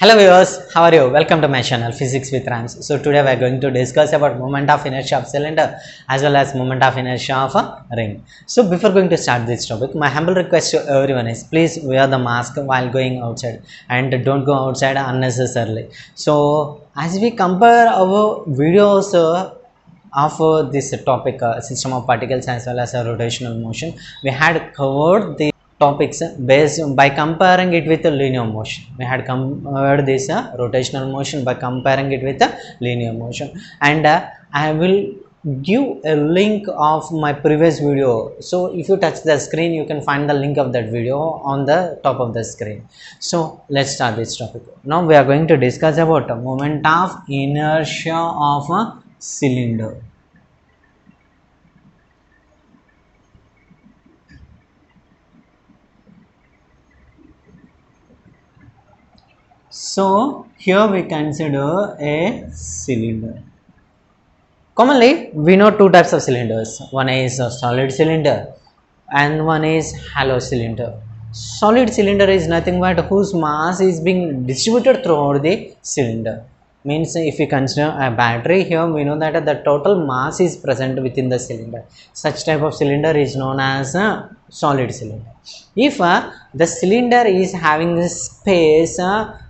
Hello viewers, how are you? Welcome to my channel Physics with Rams. So today we are going to discuss about moment of inertia of cylinder as well as moment of inertia of a ring. So before going to start this topic, my humble request to everyone is please wear the mask while going outside and don't go outside unnecessarily. So as we compare our videos of this topic system of particles as well as rotational motion, we had covered the topics based by comparing it with a linear motion. We had compared this rotational motion by comparing it with a linear motion, and I will give a link of my previous video. So if you touch the screen, you can find the link of that video on the top of the screen. So let's start this topic. Now we are going to discuss about a moment of inertia of a cylinder. So here we consider a cylinder. Commonly we know two types of cylinders. One is a solid cylinder and one is hollow cylinder. Solid cylinder is nothing but whose mass is being distributed throughout the cylinder. Means if we consider a battery, here we know that the total mass is present within the cylinder. Such type of cylinder is known as a solid cylinder. If the cylinder is having this space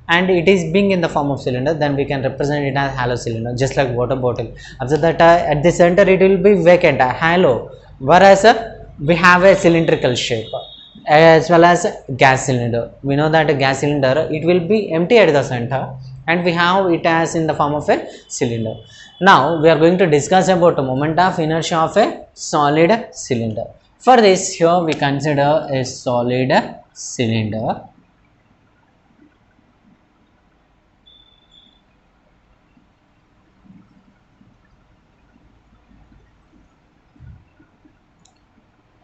and it is being in the form of cylinder, then we can represent it as hollow cylinder, just like water bottle. Observe that at the center it will be vacant, hollow, whereas we have a cylindrical shape. As well as gas cylinder, we know that a gas cylinder, it will be empty at the center and we have it as in the form of a cylinder. Now we are going to discuss about the moment of inertia of a solid cylinder. For this, here we consider a solid cylinder.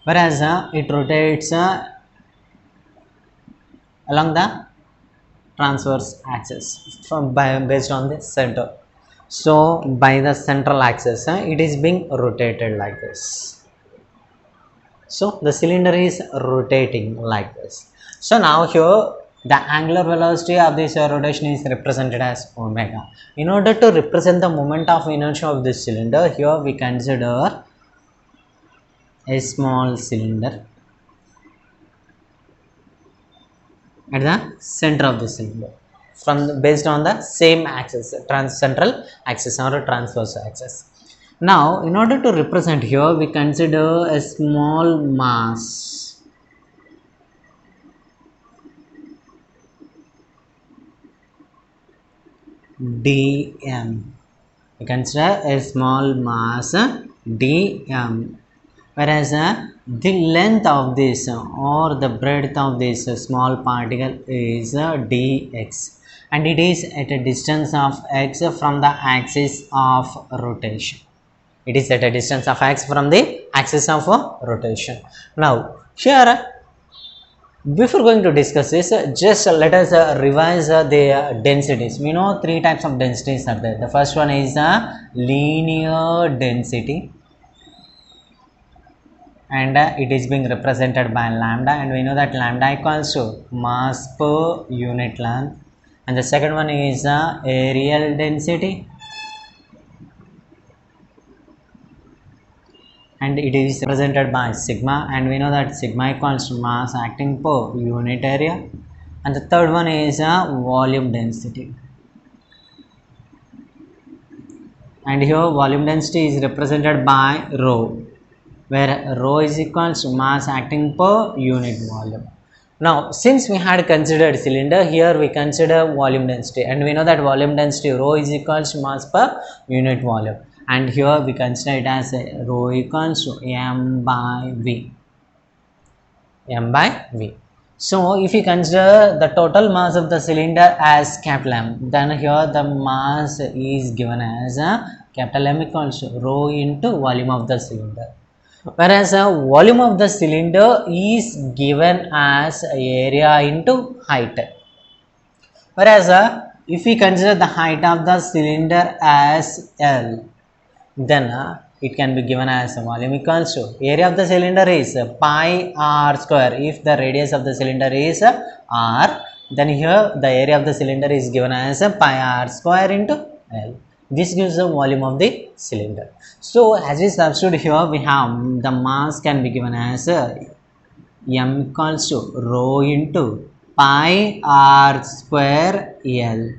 Whereas it rotates along the transverse axis based on the center. So by the central axis it is being rotated like this. So the cylinder is rotating like this. So now here the angular velocity of this rotation is represented as omega. In order to represent the moment of inertia of this cylinder, here we consider a small cylinder at the center of the cylinder based on the same axis, central axis or transverse axis. Now in order to represent, here we consider a small mass dm. We consider a small mass dm, whereas the length of this or the breadth of this small particle is dx, and it is at a distance of x from the axis of rotation. It is at a distance of x from the axis of rotation. Now here, before going to discuss this, just let us revise the densities. We know three types of densities are there. The first one is linear density, and it is being represented by lambda, and we know that lambda equals to mass per unit length. And the second one is areal density, and it is represented by sigma, and we know that sigma equals to mass acting per unit area. And the third one is volume density, and here volume density is represented by rho, where rho is equals to mass acting per unit volume. Now since we had considered cylinder, here we consider volume density, and we know that volume density rho is equals to mass per unit volume, and here we consider it as rho equals to m by v. So if we consider the total mass of the cylinder as capital M, then here the mass is given as capital M equals to rho into volume of the cylinder, whereas volume of the cylinder is given as area into height. Whereas if we consider the height of the cylinder as L, then it can be given as volume equals to area of the cylinder is pi r square if the radius of the cylinder is r, Then here the area of the cylinder is given as a pi r square into L. This gives the volume of the cylinder. So as we substitute here, we have the mass can be given as m equals to rho into pi r square L.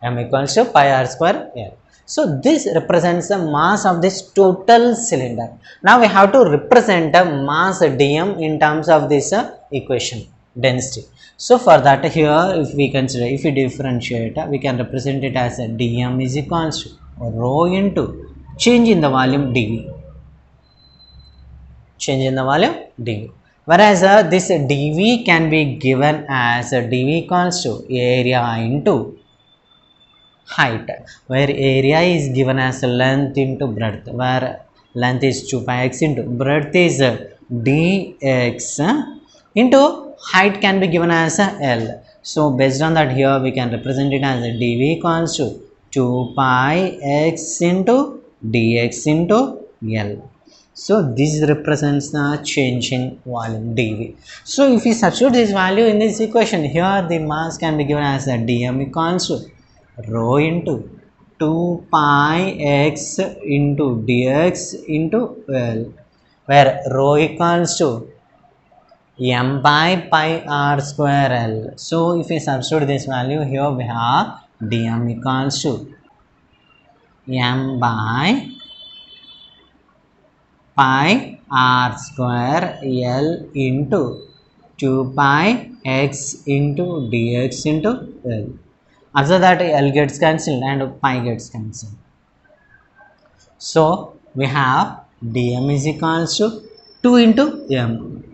M equals to pi r square L. So this represents the mass of this total cylinder. Now we have to represent the mass dm in terms of this equation density. So for that here, if we consider, if we differentiate, we can represent it as a dm is equals to rho into change in the volume dv. Change in the volume dv. Whereas this dv can be given as dv equals to area into height, where area is given as length into breadth, where length is 2 pi x into breadth is dx into height can be given as L. So based on that here we can represent it as dv equals to 2 pi x into dx into L. So this represents the change in volume dv. So if we substitute this value in this equation, here the mass can be given as dm equals to rho into 2 pi x into dx into L, where rho equals to m by pi r square L. So if we substitute this value here, we have dm equals to m by pi r square L into 2 pi x into dx into L. After that L gets cancelled and pi gets cancelled. So we have dm is equals to 2 into m.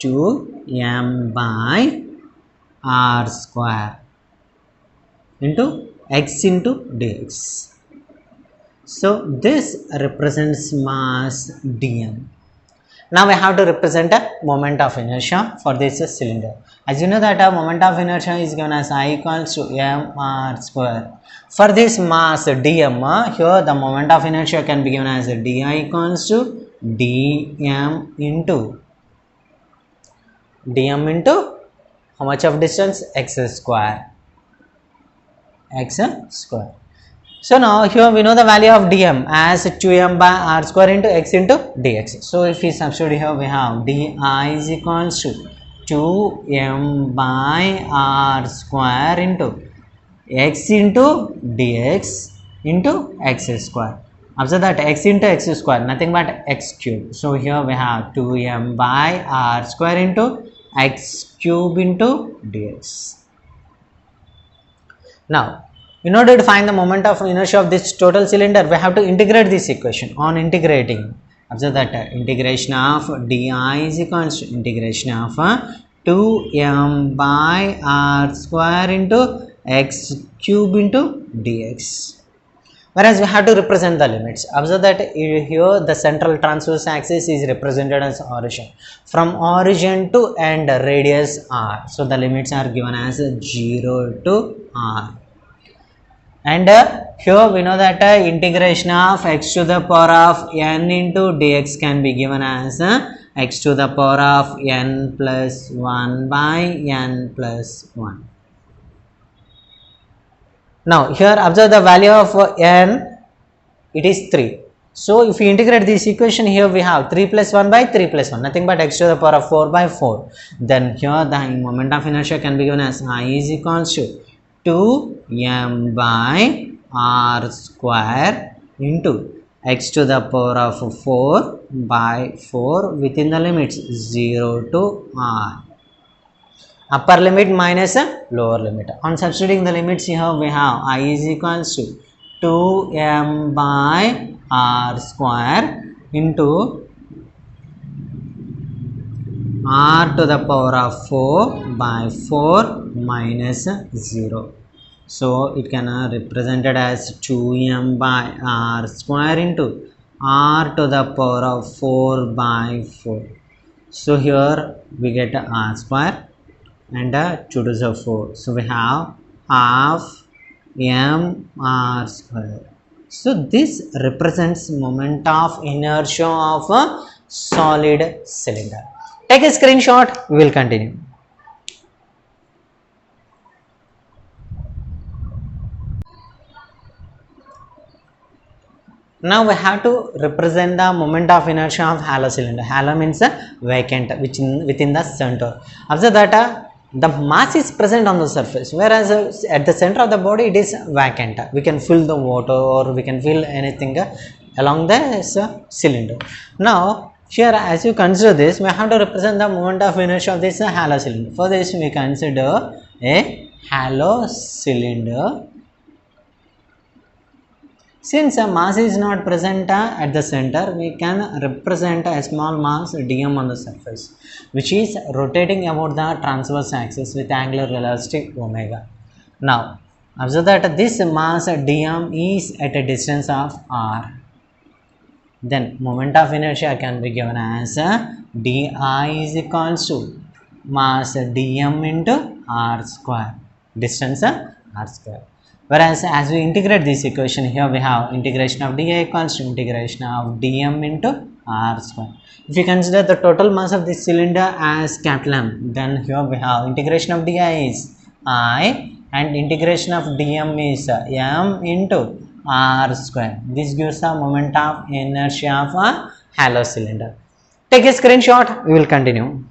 2m by r square into x into dx. So this represents mass dm. Now we have to represent a moment of inertia for this cylinder. As you know that a moment of inertia is given as I equals to mr square. For this mass dm, here the moment of inertia can be given as di equals to dm into how much of distance? X square. X square. So now here we know the value of dm as 2m by r square into x into dx. So if we substitute here, we have di is equals to 2m by r square into x into dx into x square. After that x into x square, nothing but x cube. So here we have 2m by r square into x cube into dx. Now in order to find the moment of inertia of this total cylinder, we have to integrate this equation. On integrating, observe that integration of di is equals to integration of 2m by r square into x cube into dx. Whereas we have to represent the limits. Observe that here the central transverse axis is represented as origin. From origin to end, radius r. So the limits are given as 0 to r. And here we know that integration of x to the power of n into dx can be given as x to the power of n plus 1 by n plus 1. Now here observe the value of n, it is 3. So if we integrate this equation, here we have 3 plus 1 by 3 plus 1, nothing but x to the power of 4 by 4. Then here the moment of inertia can be given as I is equals to 2m by r square into x to the power of 4 by 4 within the limits 0 to r. Upper limit minus lower limit. On substituting the limits here, we have I is equals to 2m by r square into r to the power of 4 by 4 minus 0. So it can represented as 2m by r square into r to the power of 4 by 4. So here we get r square and 2 to the 4. So we have half m r square. So this represents moment of inertia of a solid cylinder. Take a screenshot, we will continue. Now we have to represent the moment of inertia of hollow cylinder. Hollow means vacant, which within the center. Observe that the mass is present on the surface, whereas at the center of the body it is vacant. We can fill the water or we can fill anything along this cylinder. Now here, as you consider this, we have to represent the moment of inertia of this hollow cylinder. For this we consider a hollow cylinder. Since a mass is not present at the center, we can represent a small mass dm on the surface, which is rotating about the transverse axis with angular velocity omega. Now observe that this mass dm is at a distance of r. Then moment of inertia can be given as di is equals to mass dm into r square, distance r square. Whereas as we integrate this equation, here we have integration of dA equals to integration of dm into r square. If you consider the total mass of this cylinder as capital M, then here we have integration of dI is I and integration of dm is m into r square. This gives a moment of inertia of a hollow cylinder. Take a screenshot, we will continue.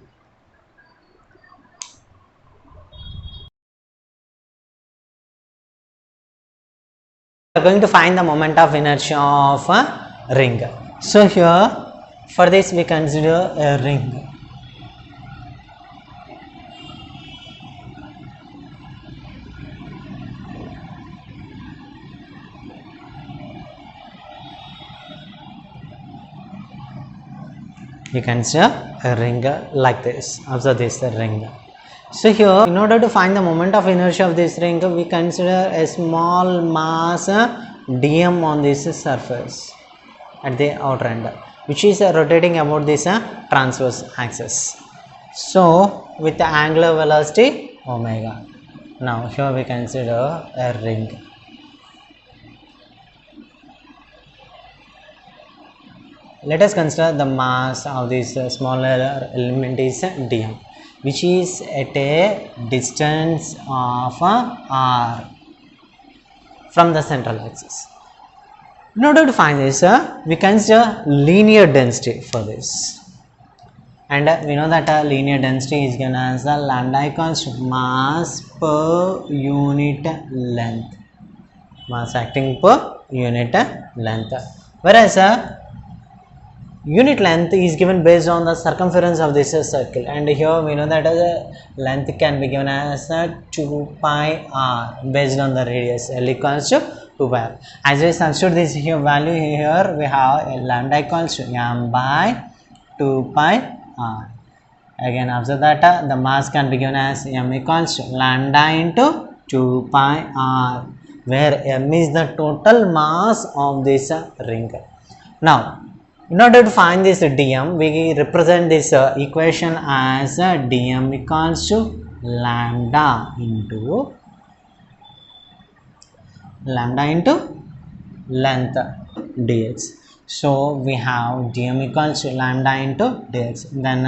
We are going to find the moment of inertia of a ring. So here for this we consider a ring. We consider a ring like this. Observe this, the ring. So here, in order to find the moment of inertia of this ring, we consider a small mass dm on this surface at the outer end, which is rotating about this transverse axis. So with the angular velocity omega. Now here we consider a ring. Let us consider the mass of this smaller element is dm, which is at a distance of r from the central axis. In order to find this, we consider linear density for this, and we know that linear density is given as lambda equals to mass per unit length, mass acting per unit length, whereas unit length is given based on the circumference of this circle, and here we know that length can be given as 2 pi r based on the radius L equals to 2 pi r. As we substitute this here value, here we have lambda equals to m by 2 pi r. Again observe that the mass can be given as m equals to lambda into 2 pi r, where m is the total mass of this ring. Now in order to find this dm, we represent this equation as dm equals to lambda into length dx. So we have dm equals to lambda into dx. Then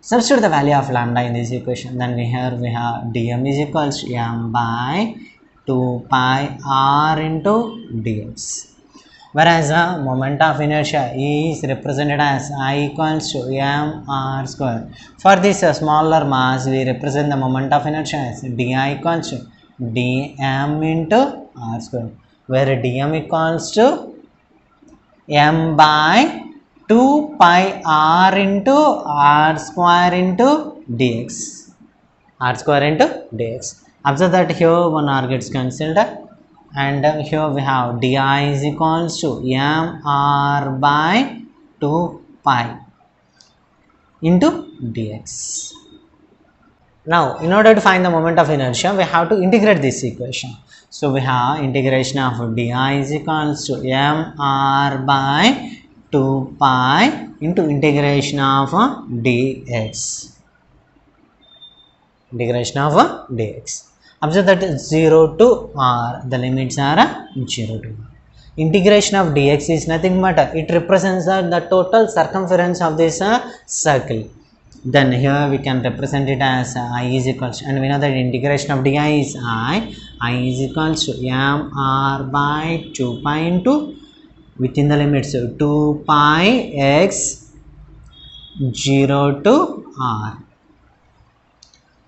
substitute the value of lambda in this equation. Then here we have dm is equals to m by 2 pi r into dx. Whereas moment of inertia is represented as I equals to m r square. For this smaller mass, we represent the moment of inertia as di equals to dm into r square, where dm equals to m by 2 pi r into r square into dx. R square into dx. Observe that here one r gets cancelled, and here we have di is equals to m r by 2 pi into dx. Now in order to find the moment of inertia, we have to integrate this equation. So we have integration of di is equals to m r by 2 pi into integration of dx. Integration of dx. Observe that 0 to r, the limits are 0 to r. Integration of dx is nothing but it represents the total circumference of this circle. Then here we can represent it as I is equals to, and we know that integration of di is I is equals to mr by 2 pi into within the limits 2 pi x 0 to r.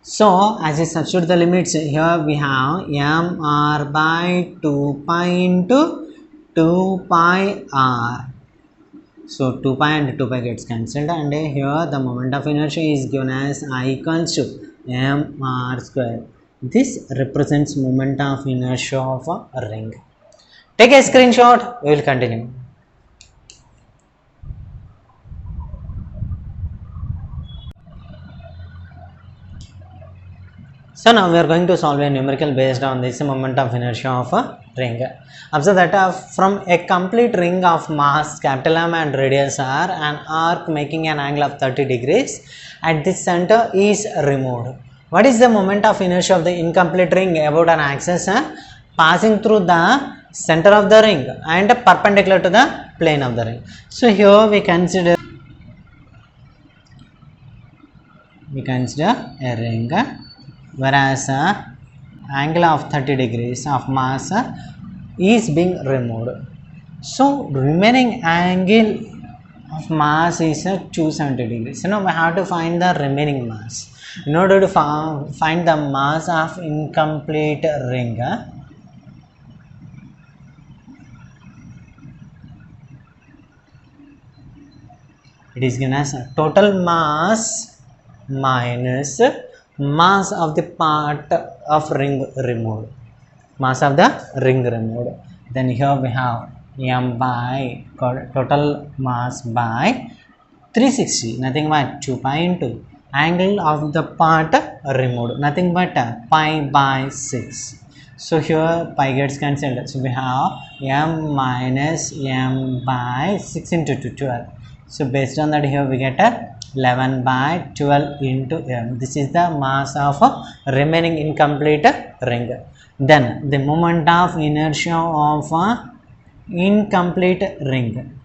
So as we substitute the limits, here we have mr by 2 pi into 2 pi r. So 2 pi and 2 pi gets cancelled, and here the moment of inertia is given as I equals to mr square. This represents moment of inertia of a ring. Take a screenshot, we will continue. So now we are going to solve a numerical based on this moment of inertia of a ring. Observe that from a complete ring of mass capital M and radius r, an arc making an angle of 30 degrees at this center is removed. What is the moment of inertia of the incomplete ring about an axis passing through the center of the ring and perpendicular to the plane of the ring? So here we consider a ring, whereas angle of 30 degrees of mass is being removed. So remaining angle of mass is 270 degrees. So now we have to find the remaining mass. In order to find the mass of incomplete ring, it is given as total mass minus mass of the part of ring removed. Mass of the ring removed. Then here we have m by total mass by 360, nothing but 2 pi into angle of the part removed, nothing but pi by 6. So here pi gets cancelled. So we have m minus m by 6 into 2, 12. So based on that, here we get 11 by 12 into m. This is the mass of a remaining incomplete ring. Then the moment of inertia of a incomplete ring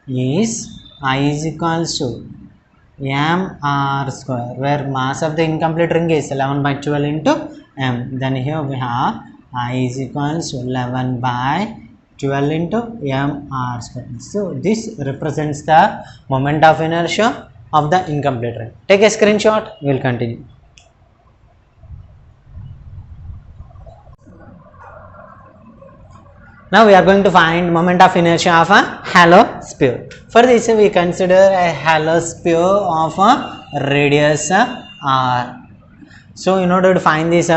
is I is equals to mr square, where mass of the incomplete ring is 11 by 12 into m. Then here we have I is equals to 11 by 12 into mr square. So this represents the moment of inertia of the incomplete ring. Take a screenshot, we will continue. Now we are going to find moment of inertia of a halo sphere. For this we consider a halo sphere of a radius r. So in order to find this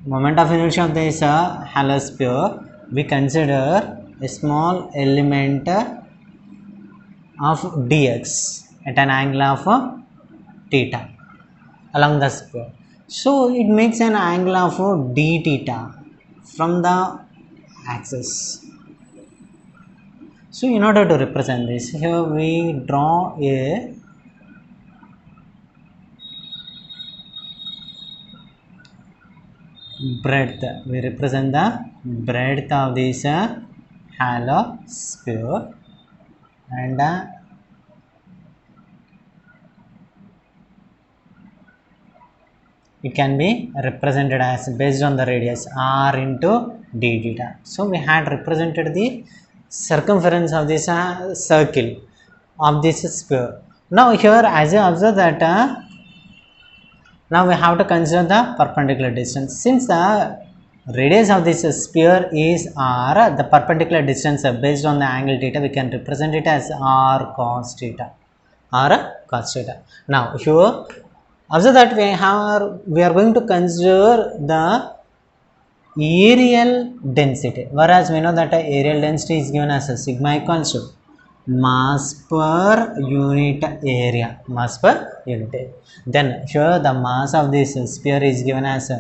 moment of inertia of this halo sphere, we consider a small element of dx at an angle of theta along the sphere. So it makes an angle of d theta from the axis. So in order to represent this, here we draw a breadth. We represent the breadth of this halo sphere, and it can be represented as based on the radius r into d theta. So we had represented the circumference of this circle of this sphere. Now here as you observe that now we have to consider the perpendicular distance. Since the radius of this sphere is r, the perpendicular distance based on the angle theta, we can represent it as r cos theta. R cos theta. Now here observe that we are going to consider the areal density, whereas we know that areal density is given as a sigma equals to mass per unit area. Then here the mass of this sphere is given as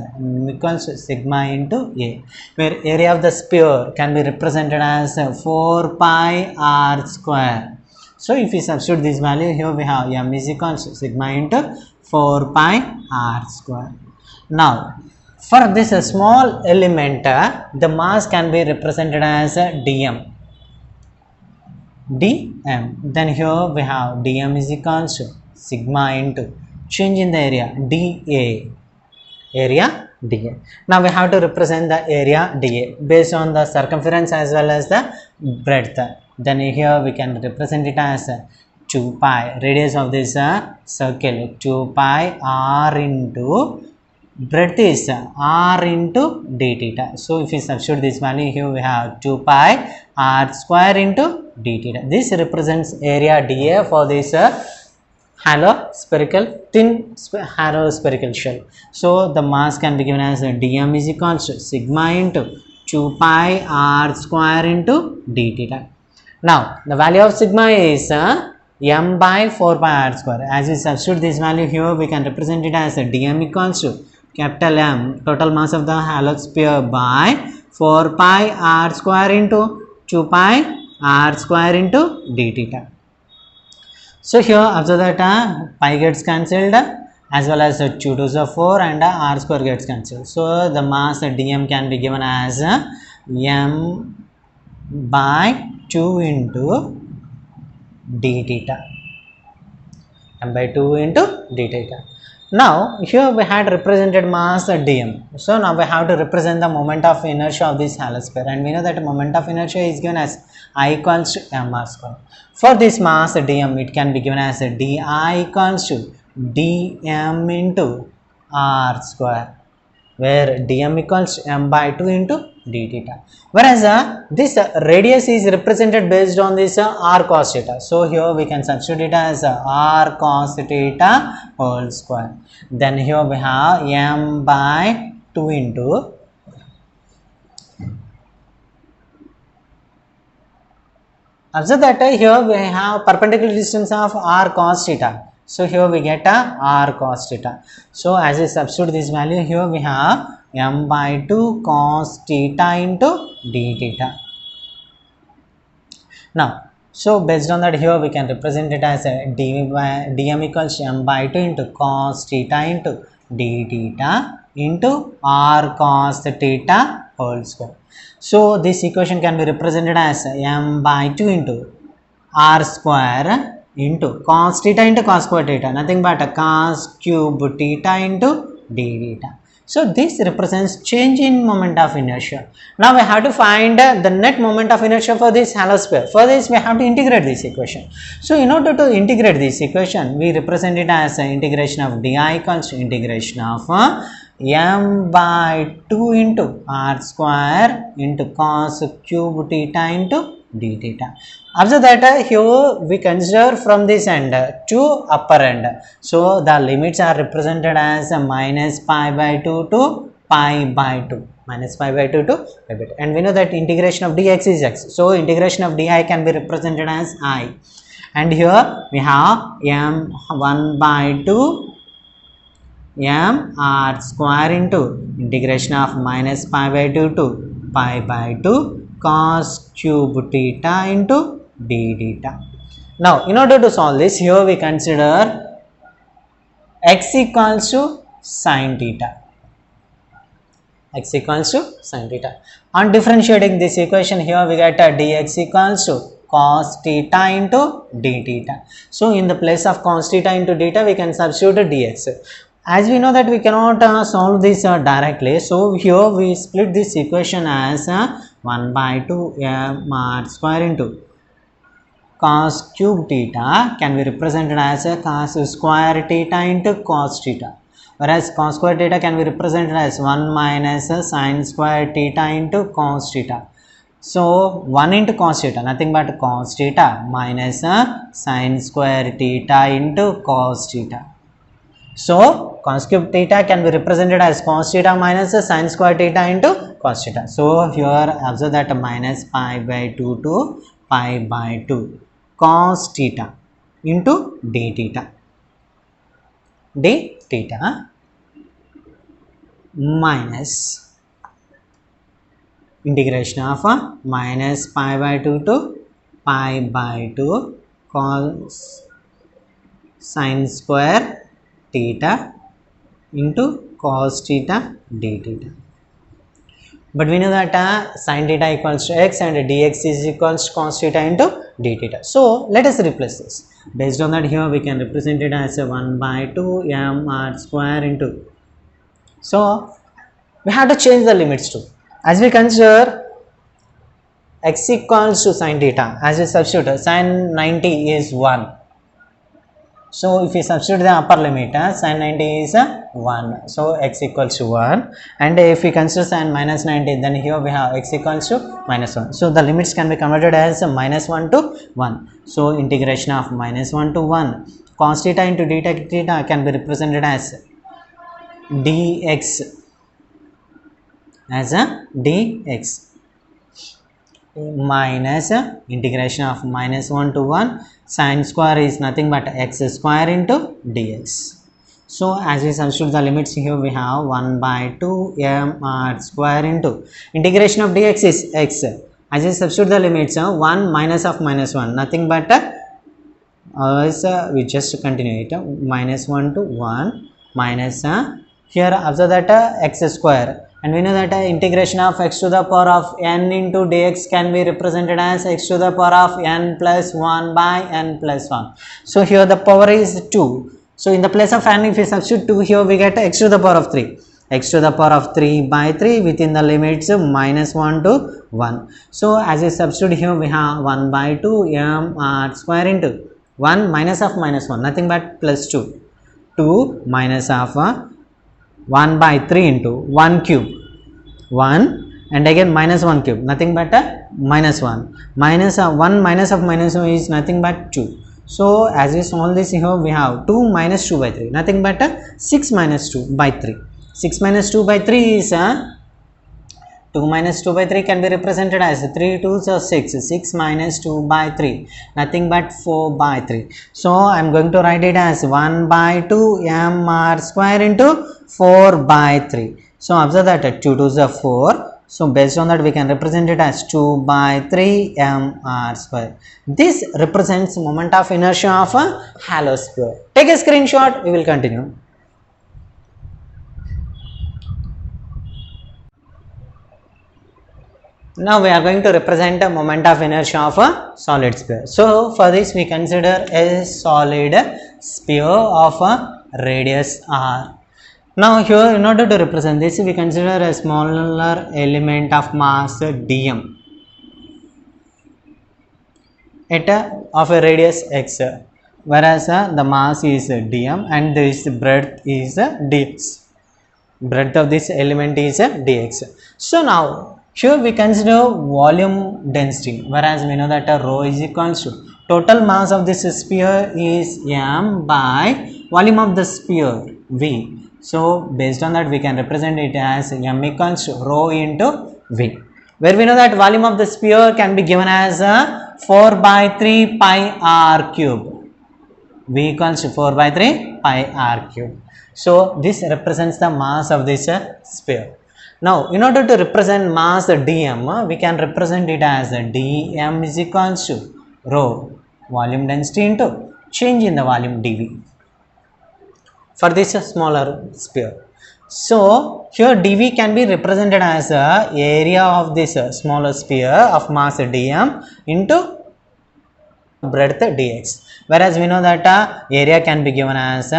equals to sigma into a, where area of the sphere can be represented as 4 pi r square. So if we substitute this value, here we have m is equals to sigma into 4 pi r square. Now for this small element, the mass can be represented as dm. dm. Then here we have dm is equals to sigma into change in the area dA, area dA. Now we have to represent the area dA based on the circumference as well as the breadth. Then here we can represent it as 2 pi, radius of this circle 2 pi r into breadth is r into d theta. So if we substitute this value here, we have 2 pi r square into d theta. This represents area dA for this hollow spherical hollow spherical shell. So the mass can be given as dm is equals to sigma into 2 pi r square into d theta. Now the value of sigma is m by 4 pi r square. As we substitute this value here, we can represent it as dm equals to capital M, total mass of the hollow sphere, by 4 pi r square into 2 pi r square into d theta. So here observe that pi gets cancelled as well as 2 2s are 4 and r square gets cancelled. So the mass dm can be given as m by 2 into d theta, m by 2 into d theta. Now here we had represented mass dm. So now we have to represent the moment of inertia of this hollow sphere, and we know that moment of inertia is given as I equals to mr square. For this mass dm, it can be given as di equals to dm into r square, where dm equals m by 2 into d theta. Whereas this radius is represented based on this r cos theta. So here we can substitute it as r cos theta whole square. Then here we have m by 2 into observe that here we have perpendicular distance of r cos theta. So here we get r cos theta. So as we substitute this value here, we have m by 2 cos theta into d theta. Now so based on that, here we can represent it as dm equals to m by 2 into cos theta into d theta into r cos theta whole square. So this equation can be represented as m by 2 into r square into cos theta into cos square theta, nothing but cos cube theta into d theta. So this represents change in moment of inertia. Now we have to find the net moment of inertia for this hollow sphere. For this we have to integrate this equation. So in order to integrate this equation, we represent it as integration of di equals to integration of m by 2 into r square into cos cube theta into d theta. Observe that here we consider from this end to upper end. So the limits are represented as minus pi by 2 to pi by 2. Minus pi by 2 to pi by 2. And we know that integration of dx is x. So integration of di can be represented as I. And here we have m1 by 2 m r square into integration of minus pi by 2 to pi by 2 cos cube theta into d theta. Now in order to solve this, here we consider x equals to sin theta. X equals to sin theta. On differentiating this equation, here we get dx equals to cos theta into d theta. So in the place of cos theta into theta, we can substitute dx. As we know that we cannot solve this directly, so here we split this equation as 1 by 2 m r square into cos cube theta can be represented as cos square theta into cos theta, whereas cos square theta can be represented as 1 minus sin square theta into cos theta. So 1 into cos theta, nothing but cos theta, minus sin square theta into cos theta. So cos cube theta can be represented as cos theta minus sin square theta into cos theta. So here observe that minus pi by 2 to pi by 2 cos theta into d theta. D theta minus integration of minus pi by 2 to pi by 2 cos sin square theta into cos theta d theta. But we know that sin theta equals to x and dx is equals to cos theta into d theta. So let us replace this. Based on that, here we can represent it as a 1 by 2 mr square into. So we have to change the limits too. As we consider x equals to sin theta, as we substitute sin 90 is 1. So if we substitute the upper limit, sin 90 is 1. So x equals to 1. And if we consider sin minus 90, then here we have x equals to minus 1. So the limits can be converted as minus 1 to 1. So integration of minus 1 to 1. Cos theta into d theta can be represented as dx. As a dx. Minus integration of minus 1 to 1. Sin square is nothing but x square into dx. So as we substitute the limits, here we have 1 by 2 mr square into integration of dx is x. As we substitute the limits, 1 minus of minus 1 nothing but we just continue it, minus 1 to 1 minus here observe that x square, and we know that integration of x to the power of n into dx can be represented as x to the power of n plus 1 by n plus 1. So here the power is 2. So in the place of n, if we substitute 2, here we get x to the power of 3. X to the power of 3 by 3 within the limits minus 1 to 1. So as we substitute here, we have 1 by 2 mr square into 1 minus of minus 1 nothing but plus 2. 2 minus of 1 by 3 into 1 cube 1 and again minus 1 cube nothing but minus 1 minus 1 minus of minus 1 is nothing but 2. So as we solve this, here we have 2 minus 2 by 3 nothing but 6 minus 2 by 3. 6 minus 2 by 3 is 2 minus 2 by 3 can be represented as 3 2s are 6. 6 minus 2 by 3 nothing but 4 by 3. So I am going to write it as 1 by 2 mr square into 4 by 3. So observe that 2 2s are 4. So based on that, we can represent it as 2 by 3 mr square. This represents moment of inertia of a hollow sphere. Take a screenshot, we will continue. Now we are going to represent a moment of inertia of a solid sphere. So for this, we consider a solid sphere of a radius r. Now here, in order to represent this, we consider a smaller element of mass dm of a radius x, whereas the mass is dm and this breadth is dx. Breadth of this element is dx. So now here we consider volume density, whereas we know that rho is equals to total mass of this sphere is m by volume of the sphere v. So based on that, we can represent it as m equals to rho into v, where we know that volume of the sphere can be given as 4 by 3 pi r cube. V equals to 4 by 3 pi r cube. So this represents the mass of this sphere. Now in order to represent mass dm, we can represent it as dm is equals to rho volume density into change in the volume dv for this smaller sphere. So here dv can be represented as area of this smaller sphere of mass dm into breadth dx, whereas we know that area can be given as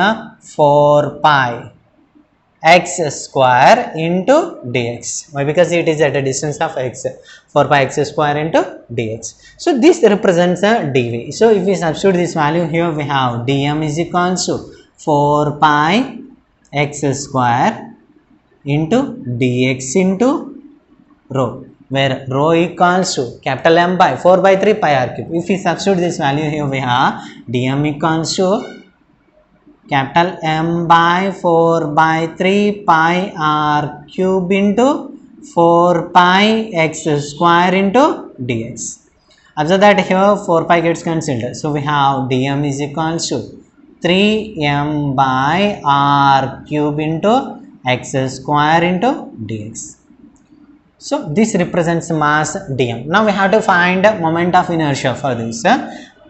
4 pi x square into dx. Why? Because it is at a distance of x, 4 pi x square into dx. So this represents dv. So if we substitute this value here, we have dm is equals to 4 pi x square into dx into rho, where rho equals to capital M by 4 by 3 pi r cube. If we substitute this value here, we have dm equals to capital M by 4 by 3 pi r cube into 4 pi x square into dx. Observe that here 4 pi gets cancelled. So we have dm is equals to 3m by r cube into x square into dx. So this represents mass dm. Now we have to find moment of inertia for this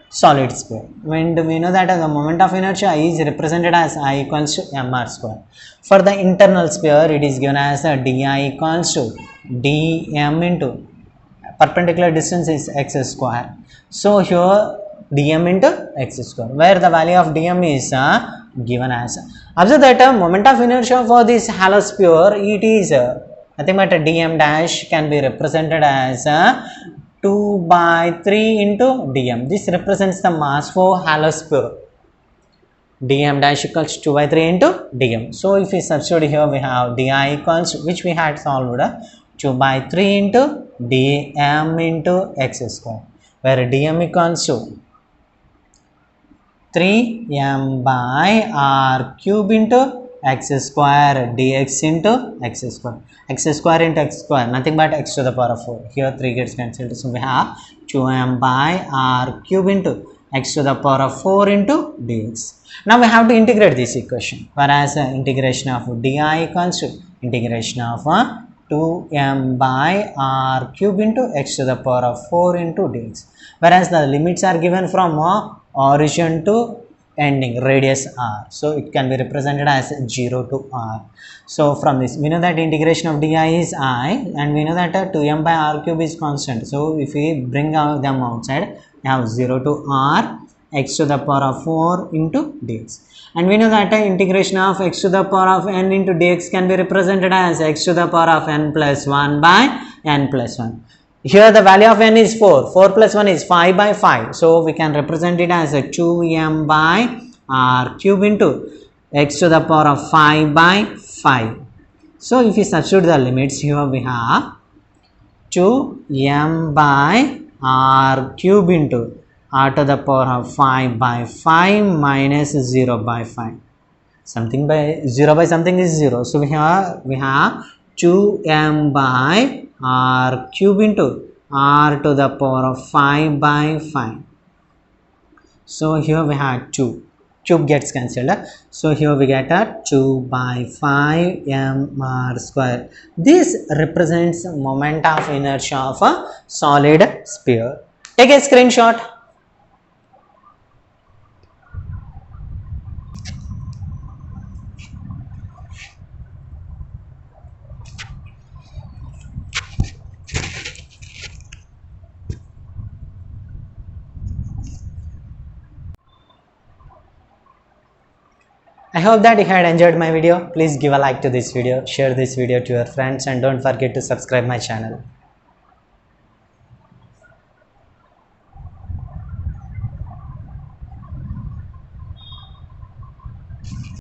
solid sphere. When we know that the moment of inertia is represented as I equals to mr square. For the internal sphere, it is given as di equals to dm into perpendicular distance is x square. So here dm into x square, where the value of dm is given as. Observe that moment of inertia for this halo sphere, it is nothing but dm dash can be represented as 2 by 3 into dm. This represents the mass for halo sphere. Dm dash equals 2 by 3 into dm. So if we substitute here, we have di equals, which we had solved, 2 by 3 into dm into x square, where dm equals to 3m by r cube into x square dx into x square. X square into x square, nothing but x to the power of 4. Here 3 gets cancelled. So we have 2m by r cube into x to the power of 4 into dx. Now we have to integrate this equation, whereas integration of di equals to integration of 2m by r cube into x to the power of 4 into dx, whereas the limits are given from origin to ending radius r, so it can be represented as 0 to r. So from this we know that integration of di is I, and we know that 2m by r cube is constant. So if we bring out them outside, we have 0 to r x to the power of 4 into dx, and we know that integration of x to the power of n into dx can be represented as x to the power of n plus 1 by n plus 1. Here the value of n is 4, 4 plus 1 is 5 by 5, so we can represent it as a 2m by r cube into x to the power of 5 by 5. So if we substitute the limits, here we have 2m by r cube into r to the power of 5 by 5 minus 0 by 5. Something by 0 by something is 0. So we have 2m by r cube into r to the power of 5 by 5. So here we have 2. Cube gets cancelled. So here we get a 2 by 5 m r square. This represents moment of inertia of a solid sphere. Take a screenshot. I hope that you had enjoyed my video. Please give a like to this video, share this video to your friends, and don't forget to subscribe my channel.